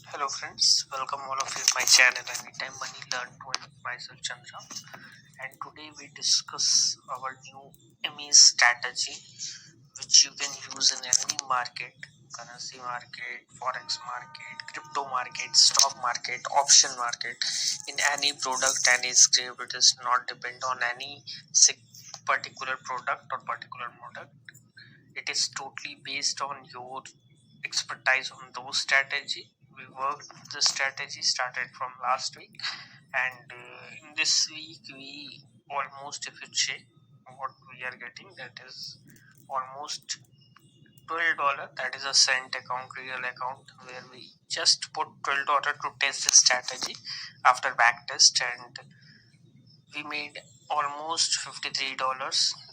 Hello friends, welcome all of you to my channel Anytime Money Learn with myself Chandra, and today we discuss our new ME strategy which you can use in any market, currency market, forex market, crypto market, stock market, option market, in any product, any script. It is not depend on any particular product or particular product. It is totally based on your expertise on those strategy. We worked the strategy started from last week, and in this week we almost, if you check what we are getting, that is almost $12. That is a cent account, real account, where we just put $12 to test the strategy after back test, and we made almost $53.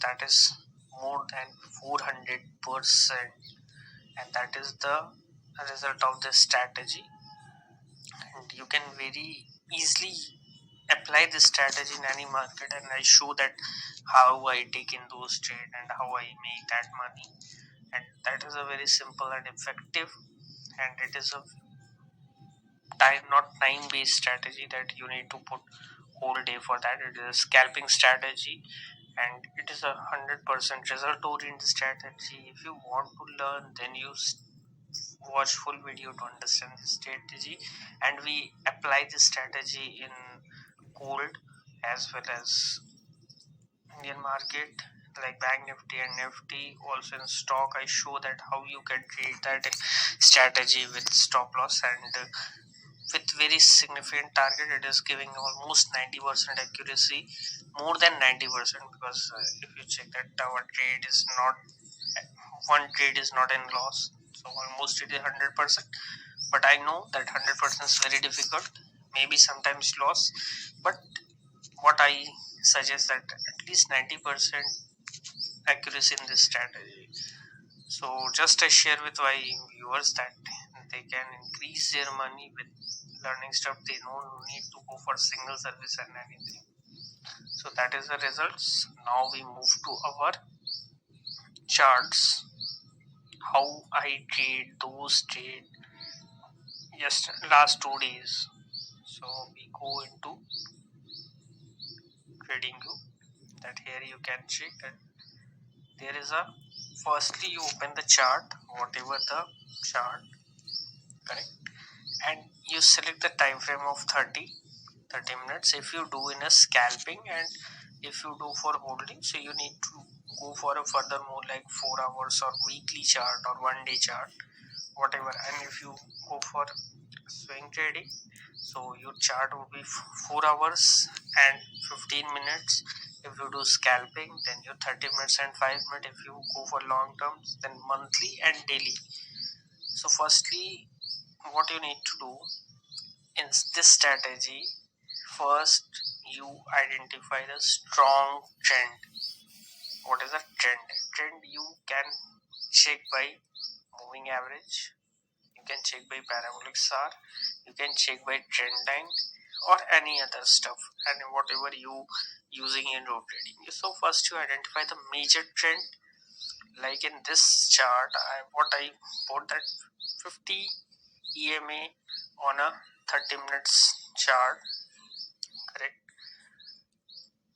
That is more than 400%, and that is the result of this strategy. And you can very easily apply this strategy in any market, and I show that how I take in those trade and how I make that money. And that is a very simple and effective, and it is a time based strategy that you need to put whole day for that. It is a scalping strategy, and it is 100% result oriented strategy. If you want to learn, then you watch full video to understand the strategy, and we apply this strategy in gold as well as Indian market like Banknifty and Nifty. Also in stock, I show that how you can trade that strategy with stop loss, and with very significant target. It is giving almost 90% accuracy, more than 90%, because if you check that our trade is not, one trade is not in loss, so almost it is 100%. But I know that 100% is very difficult, maybe sometimes loss, but what I suggest that at least 90% accuracy in this strategy. So just I share with my viewers that they can increase their money with learning stuff. They don't need to go for single service and anything. So that is the results. Now we move to our charts, how I trade those trade just last 2 days. So we go into trading view, that here you can check that there is a, firstly you open the chart, whatever the chart, correct, and you select the time frame of 30 minutes if you do in a scalping, and if you do for holding, so you need to go for a further more like 4 hours or weekly chart or 1 day chart, whatever. And if you go for swing trading, so your chart will be 4 hours and 15 minutes. If you do scalping, then your 30 minutes and 5 minutes. If you go for long terms, then monthly and daily. So firstly, what you need to do in this strategy, first you identify the strong trend. What is a trend? Trend you can check by moving average, you can check by parabolic SAR, you can check by Trendline or any other stuff, and whatever you using in rotating. So first you identify the major trend. Like in this chart, I put that 50 EMA on a 30 minutes chart, correct.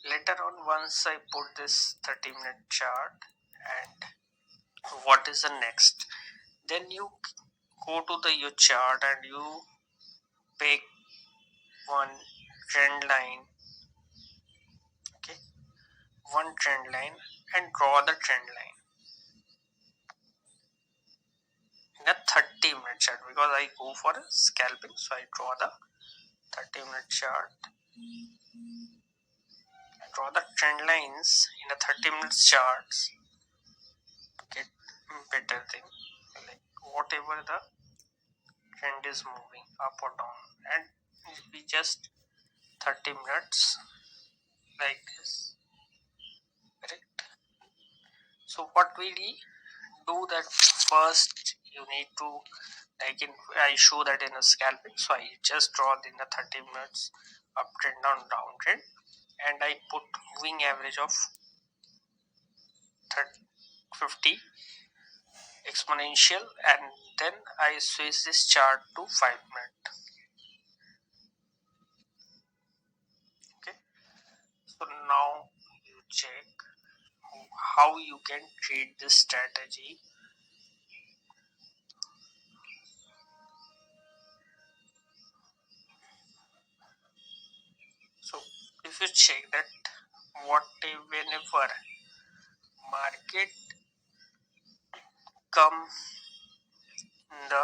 Later on, once I put this 30-minute chart, and what is the next, then you go to the your chart and you pick one trend line, okay, one trend line, and draw the trend line in a 30-minute chart, because I go for a scalping, so I draw the 30-minute chart. I draw the trend lines in a 30-minute charts to get better thing, like whatever the trend is moving up or down, and it will be just 30 minutes like this, correct. So what we do that, first you need to, like in, I show that in a scalping, so I just draw in the 30 minutes uptrend down downtrend, and I put moving average of 50 exponential, and then I switch this chart to 5 minute. Okay, so now you check how you can trade this strategy. So if you check that whenever market come in the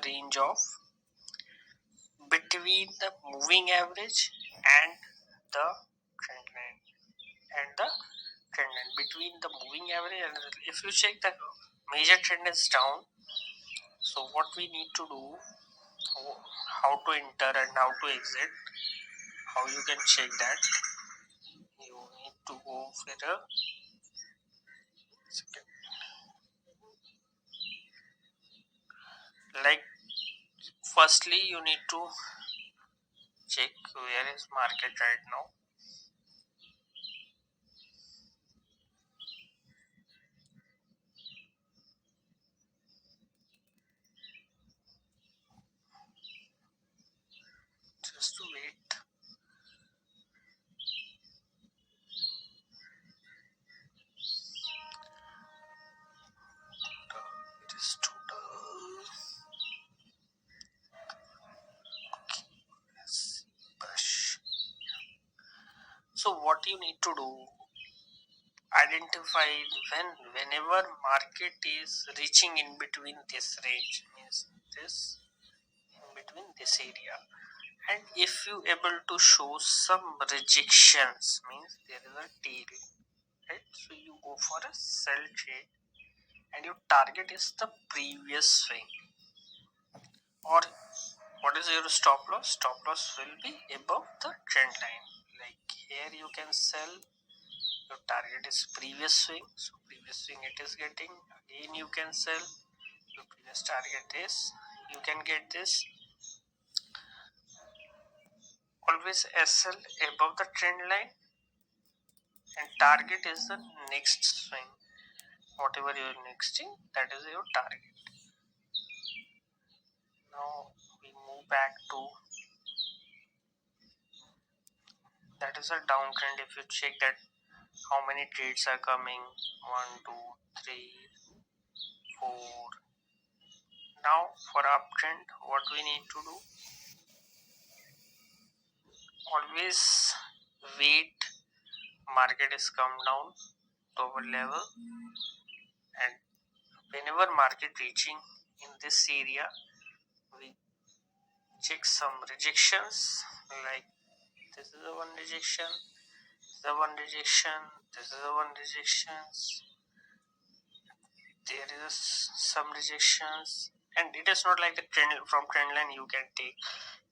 range of between the moving average and the trend line, between the moving average, and if you check the major trend is down, so what we need to do, how to enter and how to exit, how you can check that, you need to go for a second. Like firstly you need to check where is market right now. Just to wait. It is total. So what you need to do, identify whenever market is reaching in between this range, means this in between this area, and if you able to show some rejections, means there is a tail, right? So you go for a sell trade and your target is the previous swing, or what is your stop loss? Stop loss will be above the trend line. Like here you can sell, your target is previous swing, so previous swing it is getting, again you can sell, your previous target is, you can get this. Always SL above the trend line, and target is the next swing, whatever your next thing, that is your target. Now we move back to, that is a downtrend. If you check that how many trades are coming, 1 2 3 4. Now for uptrend, what we need to do, always wait market is come down to our level, and whenever market reaching in this area, we check some rejections, like this is the one rejection, the one rejection, this is the one rejections, there is some rejections, and it is not like the trend from trend line you can take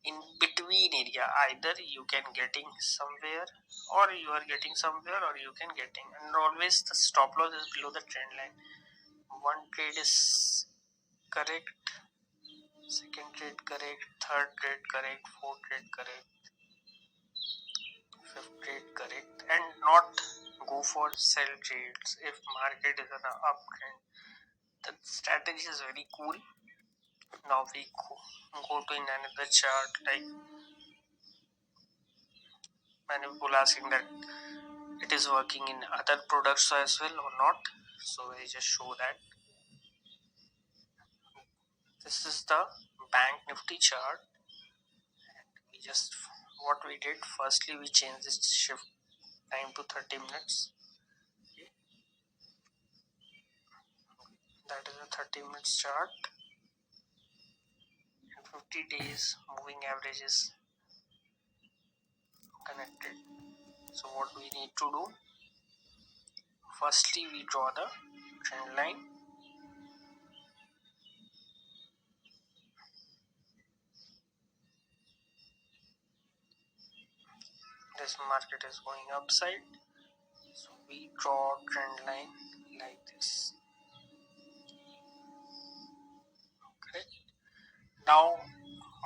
in between area, either you can getting somewhere or you are getting somewhere, or you can getting, and always the stop loss is below the trend line. One trade is correct, second trade correct, third trade correct, fourth trade correct, fifth trade correct, and not go for sell trades if market is on an uptrend. The strategy is very cool. Now we go to in another chart, like many people asking that it is working in other products as well or not, so I just show that. This is the Banknifty chart. We just, what we did, firstly we changed this shift time to 30 minutes. Okay. That is a 30 minutes chart, and 50 days moving average is connected. So what we need to do, firstly we draw the trend line, this market is going upside, so we draw trend line like this. Correct. Now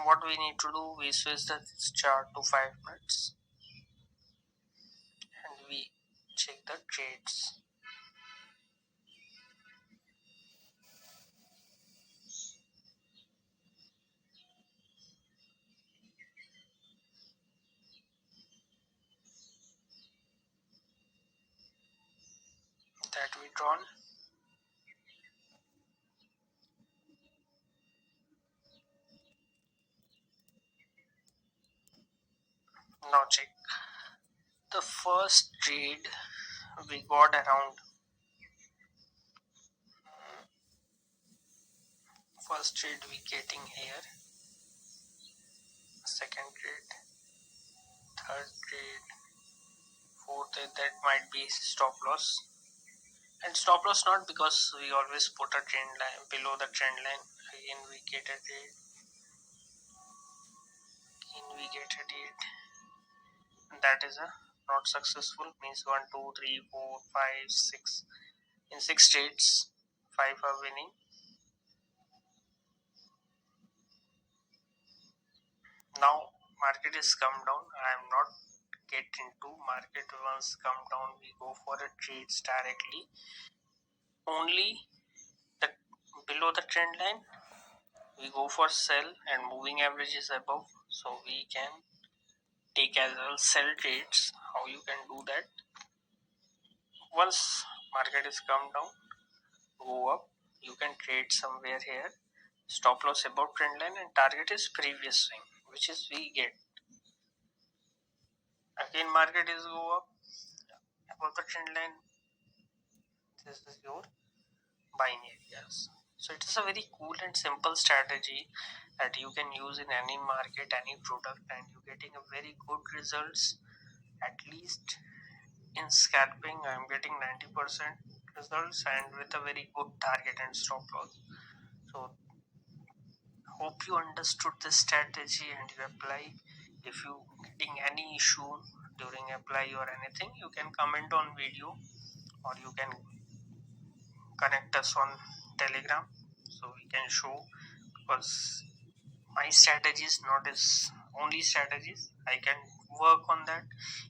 what we need to do, we switch the chart to 5 minutes, and we check the trades. That we drawn. Now check the first trade we got around. First trade we getting here, second trade, third trade, fourth trade, that might be stop loss. And stop loss not because we always put a trend line below the trend line. Again we get a trade, again we get a trade, and that is a not successful, means 1 2 3 4 5 6, in 6 trades 5 are winning. Now market is come down. I am not get into market. Once come down we go for a trades directly. Only the below the trend line we go for sell, and moving average is above, so we can take as well sell trades. How you can do that? Once market is come down, go up, you can trade somewhere here. Stop loss above trend line and target is previous swing, which is we get. Again market is go up above the trend line. This is your buying areas. So it is a very cool and simple strategy that you can use in any market, any product, and you're getting a very good results. At least in scalping I'm getting 90% results, and with a very good target and stop loss. So hope you understood this strategy and you apply. If you getting any issue during apply or anything, you can comment on video, or you can connect us on Telegram, so we can show. Because my strategies not is only strategies, I can work on that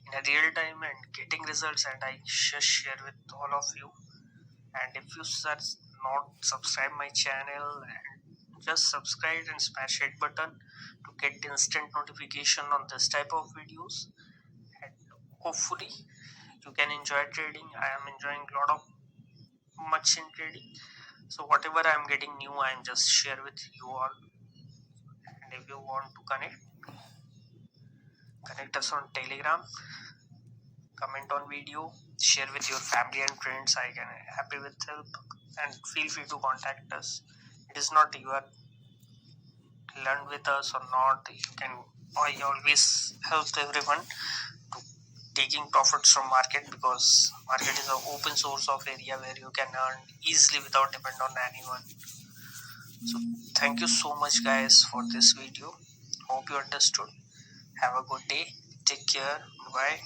in a real time and getting results, and I just share with all of you. And if you search not subscribe my channel, and just subscribe and smash hit button to get instant notification on this type of videos. And hopefully you can enjoy trading. I am enjoying a lot of much in trading, so whatever I am getting new, I am just share with you all. And if you want to connect us on Telegram, comment on video, share with your family and friends. I can happy with help, and feel free to contact us. It is not you are learn with us or not, you can. I always help everyone to taking profits from market, because market is an open source of area where you can earn easily without depend on anyone. So thank you so much guys for this video. Hope you understood. Have a good day. Take care. Bye.